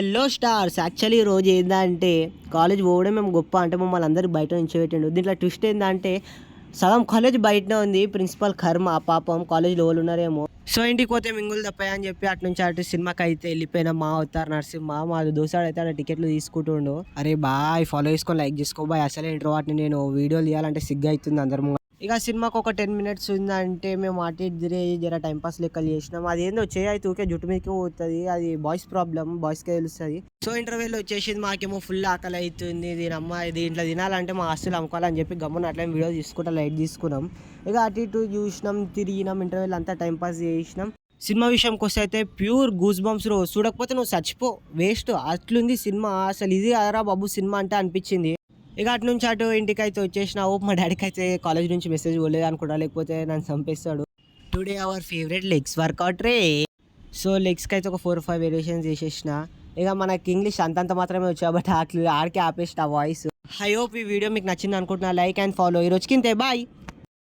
Hello stars, actually ఈరోజు ఏంటంటే college పోవడం మేము గొప్ప అంటే మమ్మల్ని అందరూ బయట నుంచి పెట్టిండు. దీంట్లో ట్విస్ట్ ఏంటంటే సగం కాలేజ్ బయటనే ఉంది. ప్రిన్సిపల్ కర్మ పాపం, కాలేజ్లో వాళ్ళు ఉన్నారేమో. సో ఇంటికి పోతే మింగులు తప్పాయి అని చెప్పి అటు నుంచి అటు సినిమాకి అయితే వెళ్ళిపోయినా. మా అవుతారు నరసింహ, మా దోసాడు అయితే అక్కడ టికెట్లు తీసుకుంటుండు. అరే బాయ్, ఫాలో చేసుకొని లైక్ చేసుకో బాయ్. అసలే ఇంట్రో వాటిని నేను వీడియోలు తీయాలంటే సిగ్గు అవుతుంది అందరు. ఇక సినిమాకి ఒక 10 minutes ఉందంటే మేము అటు ఇటు తిరిగి జర టైంపాస్ లెక్కలు చేసినాం. అది ఏందో అయితే ఊకే జుట్టు మీదకి పోతుంది. అది బాయ్స్ ప్రాబ్లం, బాయ్స్కే తెలుస్తుంది. సో ఇంటర్వ్యూలో వచ్చేసింది. మాకేమో ఫుల్ ఆకలి అవుతుంది. దీనమ్మ దీంట్లో తినాలంటే మా ఆస్తులు అమ్ముకోవాలని చెప్పి గమ్మున అట్లా వీడియో తీసుకుంటా లైట్ తీసుకున్నాం. ఇక అటు ఇటు చూసినాం, తిరిగినాం, ఇంటర్వ్యూలో అంతా టైంపాస్ చేసినాం. సినిమా విషయంకి వస్తే అయితే ప్యూర్ గూస్ బంప్స్ రో, చూడకపోతే నువ్వు చచ్చిపో, వేస్ట్ అట్లుంది సినిమా. అసలు ఇది అదరా బాబు సినిమా అంటే అనిపించింది. ఇక అటు నుంచి అటు ఇంటికి అయితే వచ్చేసిన. మా డాడీకి అయితే కాలేజ్ నుంచి మెసేజ్ పోలేదు అనుకుంటా, లేకపోతే నన్ను చంపేస్తాడు. Today our favourite legs workout రే. సో లెగ్స్కి అయితే ఒక 4-5 వేరియేషన్స్ చేసేసిన. ఇక మనకి ఇంగ్లీష్ అంతంత మాత్రమే వచ్చా, బట్ ఆడికి ఆపేసిన వాయిస్. ఐ హోప్ ఈ వీడియో మీకు నచ్చింది అనుకుంటున్నా. Like and follow. ఈ రోజుకి ఇంతే, బాయ్.